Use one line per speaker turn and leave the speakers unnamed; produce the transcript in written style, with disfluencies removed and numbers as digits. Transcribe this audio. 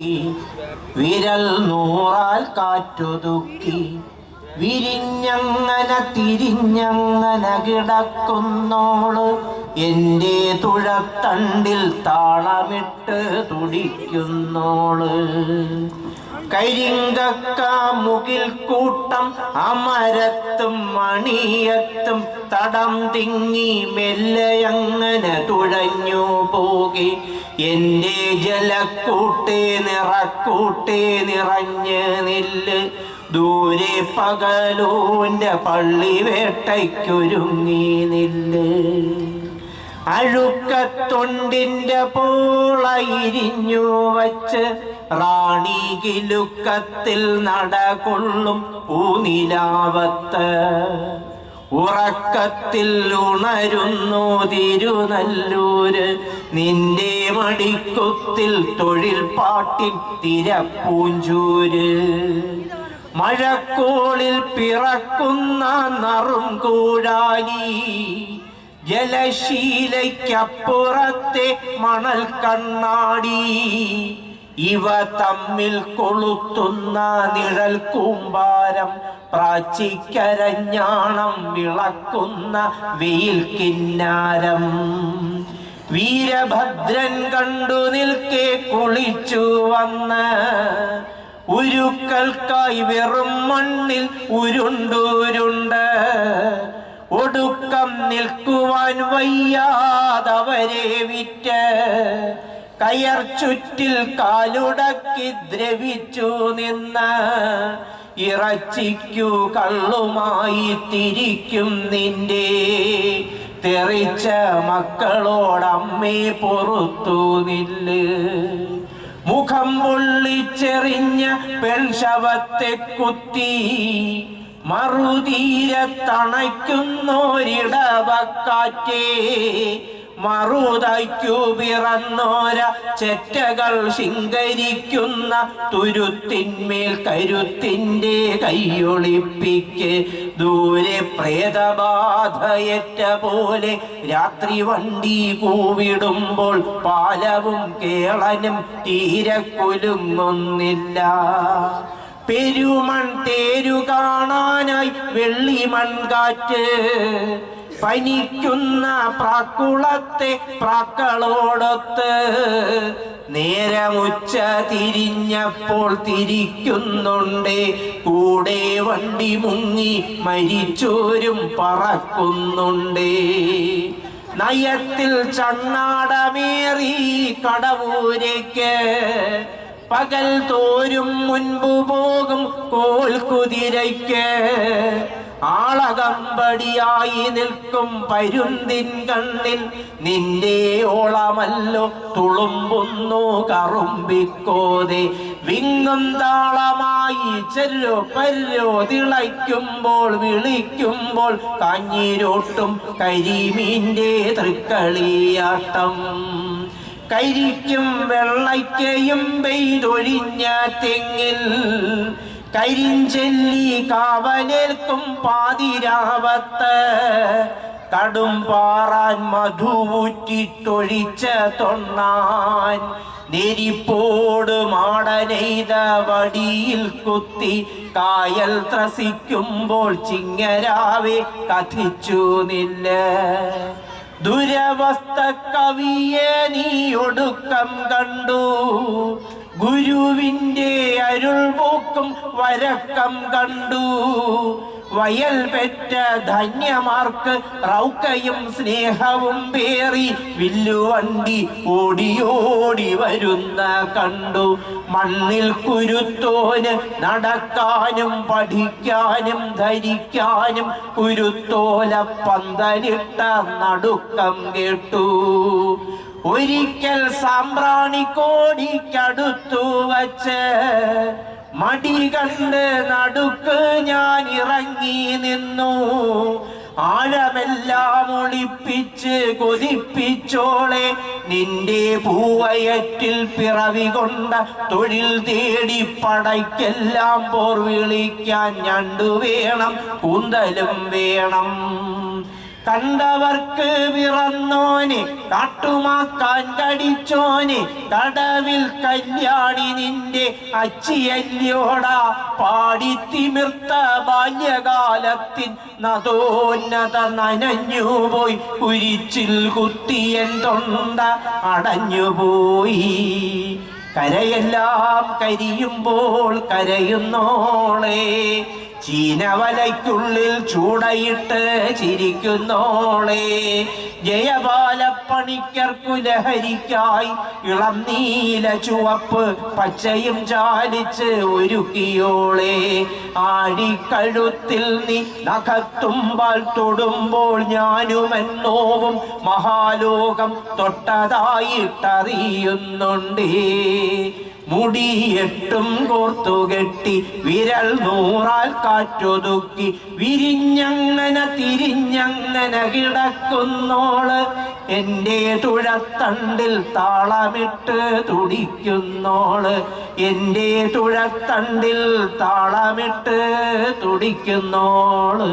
വിരൽ നൂറാൽ കാറ്റൊതുക്കി വിരിഞ്ഞങ്ങനെ തിരിഞ്ഞങ്ങനെ കിടക്കുന്നോള് എൻ്റെ തുഴത്തണ്ടിൽ താളമിട്ട് തുടിക്കുന്നോള്. കരിങ്കക്ക മുകിൽ കൂട്ടം അമരത്തും മണിയത്തും തടം തിങ്ങി മെല്ലയങ്ങനെ തുഴഞ്ഞു പോകെ എൻ്റെ ജലക്കൂട്ടേ നിറക്കൂട്ടേ നിറഞ്ഞ് നില്ല്. ദൂരെ പകലൂൻ്റെ പള്ളി വേട്ടയ്ക്കൊരുങ്ങി നില്ല്. അഴുക്കത്തൊണ്ടിൻ്റെ പോളയിരിഞ്ഞു വച്ച് റാണി കിലുക്കത്തിൽ നടകൊള്ളും പൂനിലാവത്ത്. ഉറക്കത്തിൽ ഉണരുന്നു തിരുനല്ലൂര് നിന്റെ മടിക്കുത്തിൽ തൊഴിൽ പാട്ടിൻ തിരപ്പൂഞ്ചൂര്. മഴക്കോളിൽ പിറക്കുന്ന നറും കൂടാലി ജലശീലയ്ക്കപ്പുറത്തെ മണൽ കണ്ണാടി. ഇവ തമ്മിൽ കൊളുത്തുന്ന നിഴൽ കൂമ്പാരം പ്രാച്ചിക്കരഞ്ഞാണം വിളക്കുന്ന വെയിൽ കിന്നാരം. വീരഭദ്രൻ കണ്ടു നിൽക്കെ കുളിച്ചു വന്ന് ഉരുക്കൽക്കായി വെറും മണ്ണിൽ ഉരുണ്ടുരുണ്ട്. ഒടുക്കം നിൽക്കുവാൻ വയ്യാതവരെ വിറ്റ് കയർ ചുറ്റിൽ കാലുടക്കി ദ്രവിച്ചു നിന്ന്. ഇറച്ചിക്കു കള്ളുമായി തിരിക്കും നിന്റെ തെറിച്ച മക്കളോടമ്മേ പൊറുത്തു നില്ല്. മുഖം പൊള്ളിച്ചെറിഞ്ഞ പെൺശവത്തെ കുത്തി മറുതീരത്തണയ്ക്കുന്നോരിടവക്കാറ്റേ. മറുതയ്ക്കു പിറന്നോര ചെറ്റകൾ ശിങ്കരിക്കുന്ന തുരുത്തിന്മേൽ കരുത്തിൻ്റെ കൈയൊളിപ്പിക്ക്. ദൂരെ പ്രേതബാധയേറ്റ പോലെ രാത്രി വണ്ടി കൂവിടുമ്പോൾ പാലവും കേളനും തീരെ കുലുങ്ങുന്നില്ല. പെരുമൺ തേരു കാണാനായി വെള്ളിമൺകാറ്റ് പനിക്കുന്ന പ്രാക്കുളത്തെ പ്രാക്കളോടൊത്ത്. നേരമുച്ച തിരിഞ്ഞപ്പോൾ തിരിക്കുന്നുണ്ടേ കൂടെ വണ്ടി മുങ്ങി മരിച്ചോരും പറക്കുന്നുണ്ടേ. നയത്തിൽ ചണ്ണാടമേറി കടവൂരേക്ക് പകൽ തോരും മുൻപു പോകും കോൽക്കുതിരയ്ക്ക്. ആളകമ്പടിയായി നിൽക്കും പരുന്തിൻ കണ്ണിൽ നിന്റെ ഓളമല്ലോ തുളുമ്പുന്നു കറുമ്പിക്കോതെ. വിങ്ങും താളമായി ചെല്ലോ പല്ലോ തിളയ്ക്കുമ്പോൾ വിളിക്കുമ്പോൾ കാഞ്ഞിരോട്ടും കരിമീൻ്റെ തൃക്കളിയാട്ടം. കരിക്കും വെള്ളയ്ക്കയും പെയ്തൊഴിഞ്ഞ തെങ്ങിൽ കരിഞ്ചെല്ലി കാവലേൽക്കും പാതിരാവത്ത്. കടും പാറാൻ മധുവുറ്റിട്ടൊഴിച്ച തൊണ്ണാൻ നെരിപ്പോട് മാടനെയ്ത വടിയിൽ കുത്തി കായൽ ത്രസിക്കുമ്പോൾ ചിങ്ങരാവെ കഥിച്ചു നില്ല. ദുരവസ്ഥ കവിയെ നീ ഒടുക്കം കണ്ടു. ഗുരുവിൻ്റെ അരുൾ പോക്കും വരക്കം കണ്ടു. വയൽ പെറ്റ ധന്യമാർക്ക് റൗക്കയും സ്നേഹവും പേറി വില്ലുവണ്ടി ഓടിയോടി വരുന്ന കണ്ടു. മണ്ണിൽ കുരുത്തോന് നടക്കാനും പഠിക്കാനും ധരിക്കാനും കുരുത്തോല പന്തലിട്ട നടുക്കം കേട്ടു. ഒരിക്കൽ സാമ്പ്രാണിക്കോടിക്കടുത്തു വച്ച് മടി കണ്ട് നടുക്ക് ഞാൻ ഇറങ്ങി നിന്നു. ആഴമെല്ലാം ഒളിപ്പിച്ച് കൊതിപ്പിച്ചോളെ നിന്റെ പൂവയറ്റിൽ പിറവി കൊണ്ട തൊഴിൽ തേടി പടയ്ക്കെല്ലാം പോർ വിളിക്കാൻ ഞണ്ടു വേണം കൂന്തലും വേണം. കണ്ടവർക്ക് വിറന്നോനെ കാട്ടുമാക്കാൻ കടിച്ചോനെ കടവിൽ കല്യാണി നിന്റെ അച്ചിയല്യോടാ പാടിത്തിമിർത്ത ബാല്യകാലത്തിൻ നദോന്നത നനഞ്ഞുപോയി കുരിച്ചിൽ കുത്തിയൻ തൊണ്ട അടഞ്ഞുപോയി കരയെല്ലാം കരിയുമ്പോൾ കരയുന്നോളെ ചീനവലയ്ക്കുള്ളിൽ ചൂടയിട്ട് ചിരിക്കുന്നോളെ ജയബാലപ്പണിക്കർക്കു ലഹരിക്കായി ഇളം നീല ചുവപ്പ് പച്ചയും ചാലിച്ച് ഒരുക്കിയോളെ ആഴിക്കഴുത്തിൽ നീ നഖത്തുമ്പാൽ തൊടുമ്പോൾ ഞാനുമെന്നോവും മഹാലോകം തൊട്ടതായിട്ടറിയുന്നുണ്ടേ മുടിയെട്ടും കോർത്തുകെട്ടി വിരൽ നൂറാൽ കാറ്റൊതുക്കി വിരിഞ്ഞങ്ങനെ തിരിഞ്ഞങ്ങനെ കിടക്കുന്നോള് എൻ്റെ തുഴത്തണ്ടിൽ താളമിട്ട് തുടിക്കുന്നോള് എൻ്റെ തുഴത്തണ്ടിൽ താളമിട്ട് തുടിക്കുന്നോള്